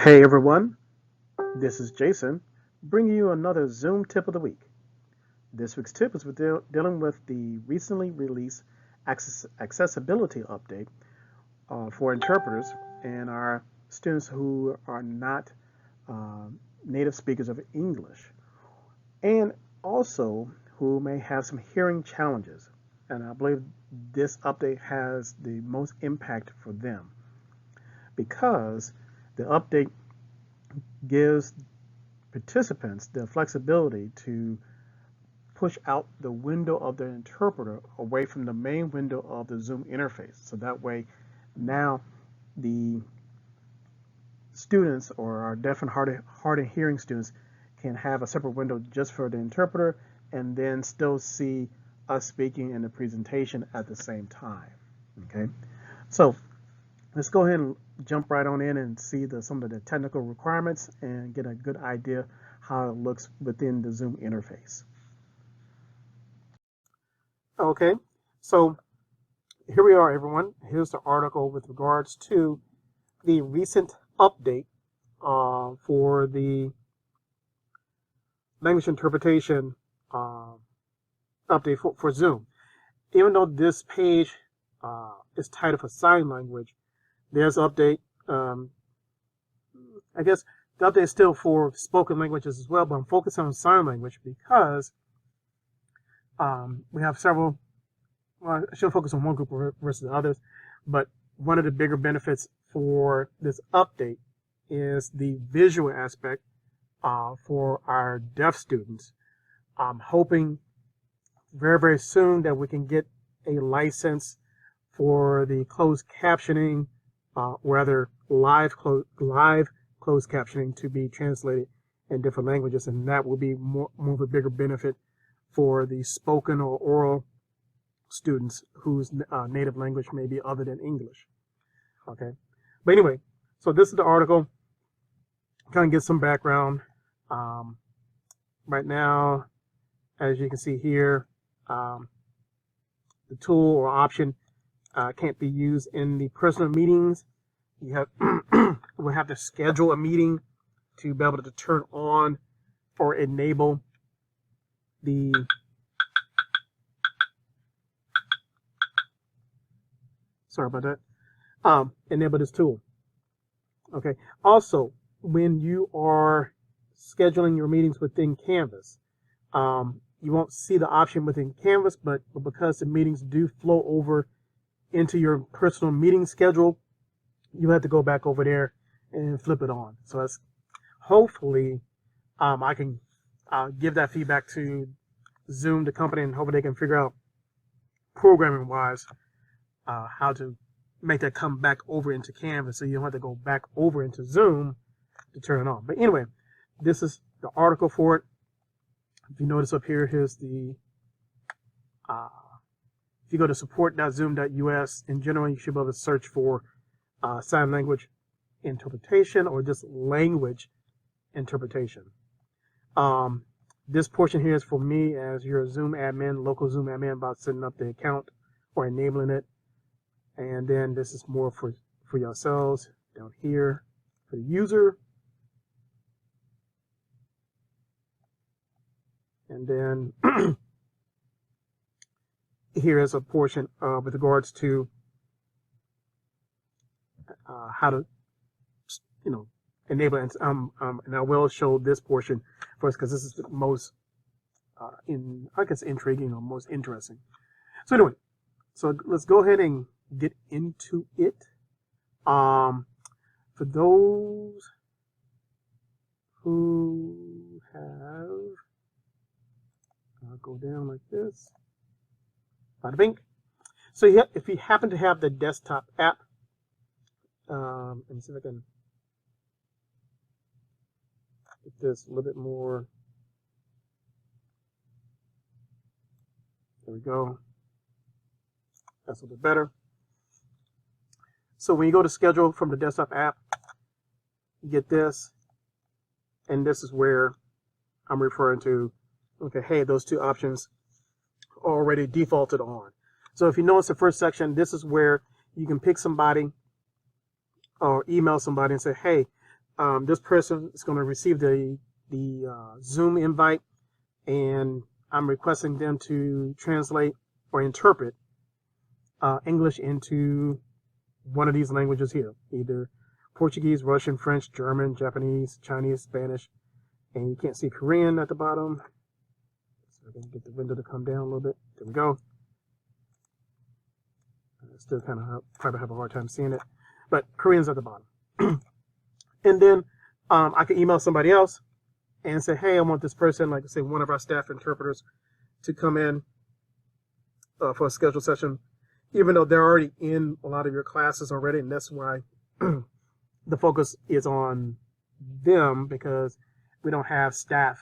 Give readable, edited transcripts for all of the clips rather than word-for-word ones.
Hey everyone, this is Jason, bringing you another Zoom tip of the week. This week's tip is dealing with the recently released accessibility update for interpreters and our students who are not uh, native speakers of English, and also who may have some hearing challenges. And I believe this update has the most impact for them because the update gives participants the flexibility to push out the window of the interpreter away from the main window of the Zoom interface. So that way, now the students or our deaf and hard of hearing students can have a separate window just for the interpreter and then still see us speaking in the presentation at the same time. Okay, so let's go ahead and jump right on in and see some of the technical requirements and get a good idea how it looks within the Zoom interface. Okay, so here we are, everyone. Here's the article with regards to the recent update for the language interpretation update for Zoom. Even though this page is titled for sign language, there's an update. I guess the update is still for spoken languages as well, but I'm focusing on sign language because we have several. Well, I should focus on one group versus others, but one of the bigger benefits for this update is the visual aspect for our deaf students. I'm hoping very, very soon that we can get a license for the closed captioning, rather live closed captioning to be translated in different languages, and that will be more of a bigger benefit for the spoken or oral students whose native language may be other than English. Okay, but anyway, so this is the article. Kind of get some background. Right now, as you can see here, the tool or option can't be used in the personal meetings. You have we'll have to schedule a meeting to be able to turn on or enable the sorry about that. Enable this tool. Okay. Also, when you are scheduling your meetings within Canvas, you won't see the option within Canvas, but because the meetings do flow over into your personal meeting schedule, you have to go back over there and flip it on. So that's hopefully I can give that feedback to Zoom, the company, and hopefully they can figure out programming wise how to make that come back over into Canvas so you don't have to go back over into Zoom to turn it on. But anyway, this is the article for it. If you notice up here, here's the if you go to support.zoom.us, in general, you should be able to search for sign language interpretation or just language interpretation. This portion here is for me as your Zoom admin, local Zoom admin, about setting up the account or enabling it. And then this is more for yourselves down here for the user. And then here is a portion with regards to how to, enable it. And I will show this portion first because this is the most, intriguing or most interesting. So anyway, so let's go ahead and get into it. For those who have, I'll go down like this. Bada bing. So if you happen to have the desktop app, let me see if I can get this a little bit more. There we go. That's a little bit better. So when you go to schedule from the desktop app, you get this, and this is where I'm referring to, okay, hey, those two options are already defaulted on. So if you notice the first section, this is where you can pick somebody or email somebody and say, hey, this person is going to receive the Zoom invite, and I'm requesting them to translate or interpret English into one of these languages here, either Portuguese, Russian, French, German, Japanese, Chinese, Spanish, and you can't see Korean at the bottom. So I'm going to get the window to come down a little bit. There we go. I still kind of probably have a hard time seeing it, but Korean's at the bottom. And then I can email somebody else and say, hey, I want this person, like say one of our staff interpreters, to come in for a scheduled session, even though they're already in a lot of your classes already, and that's why the focus is on them, because we don't have staff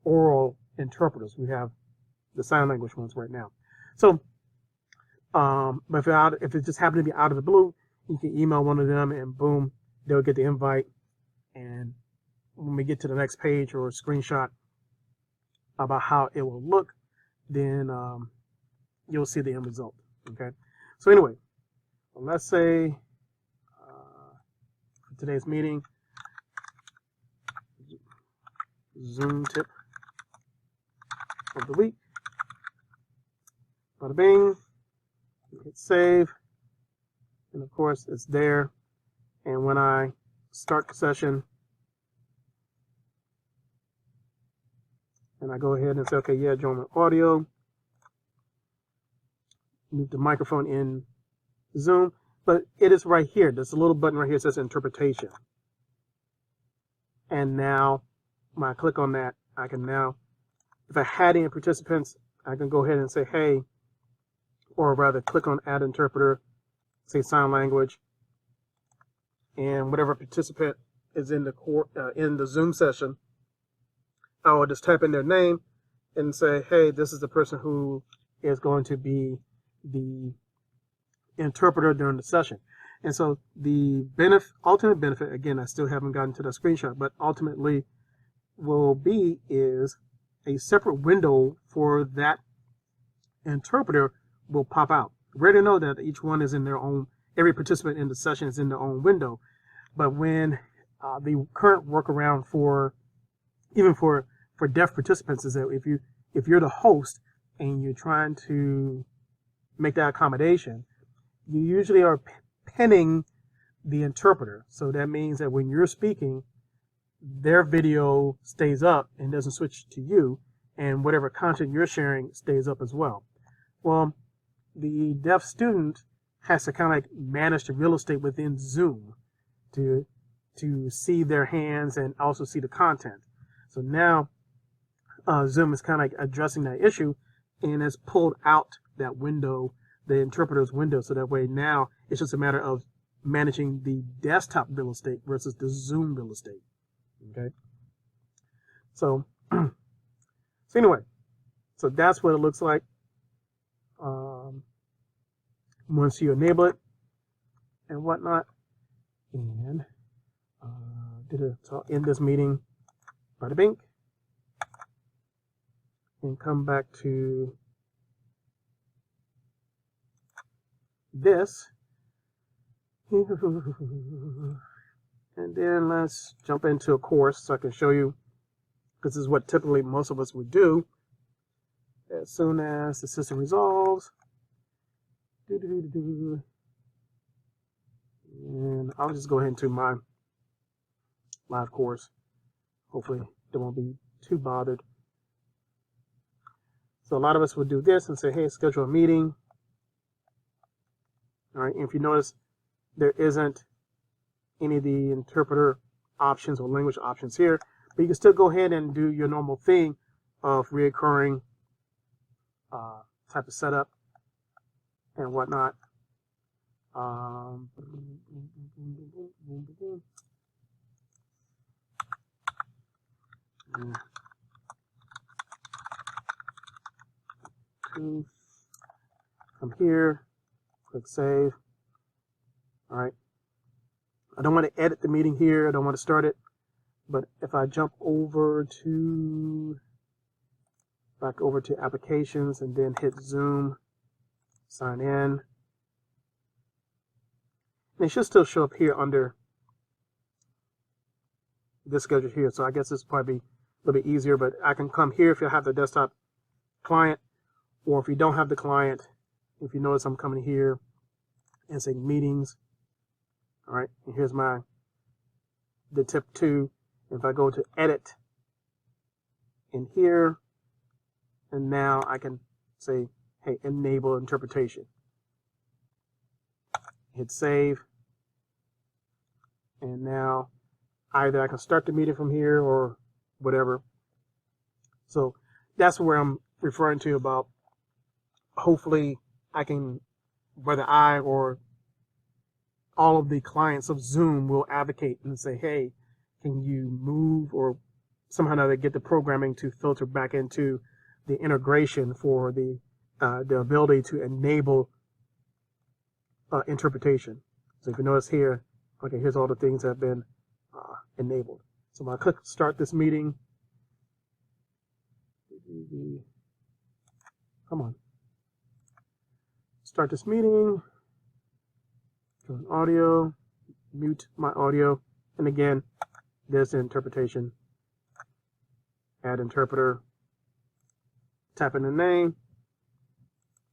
oral interpreters. We have the sign language ones right now. So, but if it just happened to be out of the blue, you can email one of them and boom, they'll get the invite. And when we get to the next page or a screenshot about how it will look, then you'll see the end result. Okay. So anyway, let's say for today's meeting, Zoom tip of the week. Bada bing. Hit save. And of course, it's there. And when I start the session, and I go ahead and say, okay, yeah, join my audio. Move the microphone in Zoom, but it is right here. There's a little button right here that says interpretation. And now when I click on that, I can now, if I had any participants, I can go ahead and say, hey, or rather click on add interpreter, say sign language, and whatever participant is in the Zoom session, I will just type in their name and say, hey, this is the person who is going to be the interpreter during the session. And so the ultimate benefit, again, I still haven't gotten to the screenshot, but ultimately will be is a separate window for that interpreter will pop out. We already know that each one is in their own, every participant in the session is in their own window. But when the current workaround for, even for deaf participants, is that if you're the host and you're trying to make that accommodation, you usually are pinning the interpreter. So that means that when you're speaking, their video stays up and doesn't switch to you, and whatever content you're sharing stays up as well. Well, the deaf student has to kind of like manage the real estate within Zoom to see their hands and also see the content. So now Zoom is kind of like addressing that issue and has pulled out that window, the interpreter's window, so that way now it's just a matter of managing the desktop real estate versus the Zoom real estate. Okay. So, anyway, so that's what it looks like once you enable it and whatnot. And so end this meeting, bada bing, and come back to this. And then let's jump into a course so I can show you, because this is what typically most of us would do as soon as the system resolves. And I'll just go ahead into my live course. Hopefully they won't be too bothered. So a lot of us would do this and say, hey, schedule a meeting. All right, and if you notice, there isn't any of the interpreter options or language options here, but you can still go ahead and do your normal thing of reoccurring type of setup and whatnot. Come here, click save. All right. I don't want to edit the meeting here. I don't want to start it. But if I jump over to, back over to applications and then hit Zoom, sign in. And it should still show up here under this schedule here. So I guess this will probably be a little bit easier, but I can come here if you have the desktop client, or if you don't have the client, if you notice I'm coming here and say meetings. All right, and here's the tip 2. If I go to edit in here, and now I can say, hey, enable interpretation. Hit save. And now either I can start the meeting from here or whatever. So that's where I'm referring to about hopefully I can, whether I or all of the clients of Zoom will advocate and say, hey, can you move or somehow or another get the programming to filter back into the integration for the ability to enable interpretation. So if you notice here, okay, here's all the things that have been enabled. So when I click start this meeting, come on, start this meeting, turn audio, mute my audio, and again, there's the interpretation, add interpreter, tap in the name,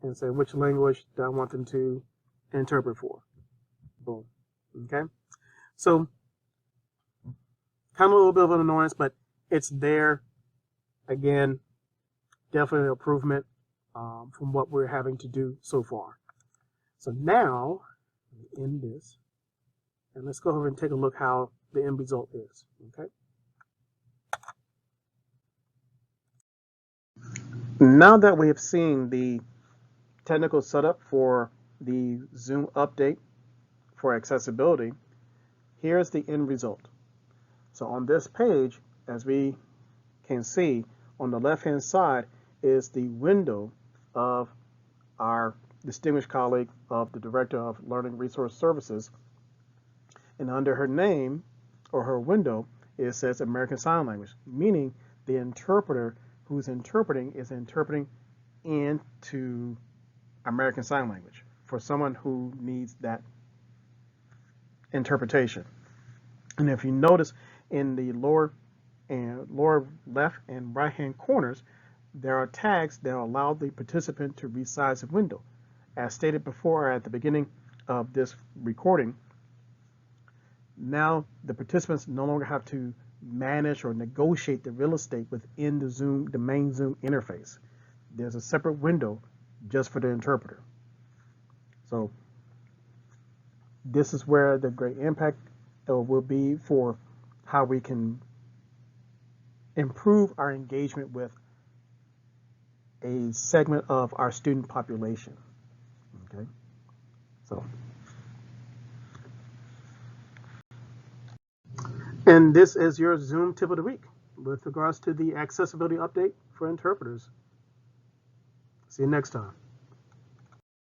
and say which language that I want them to interpret for. Boom. Okay. So kind of a little bit of an annoyance, but it's there. Again, definitely an improvement from what we're having to do so far. So now, end this, and let's go over and take a look how the end result is. Okay. Now that we have seen the technical setup for the Zoom update for accessibility, here's the end result. So on this page, as we can see, on the left-hand side is the window of our distinguished colleague of the Director of Learning Resource Services. And under her name or her window, it says American Sign Language, meaning the interpreter who's interpreting is interpreting into American Sign Language for someone who needs that interpretation. And if you notice in the lower left and right hand corners, there are tags that allow the participant to resize the window. As stated before at the beginning of this recording, now the participants no longer have to manage or negotiate the real estate within the main Zoom interface. There's a separate window just for the interpreter. So this is where the great impact will be for how we can improve our engagement with a segment of our student population. Okay, so. And this is your Zoom tip of the week with regards to the accessibility update for interpreters. See you next time.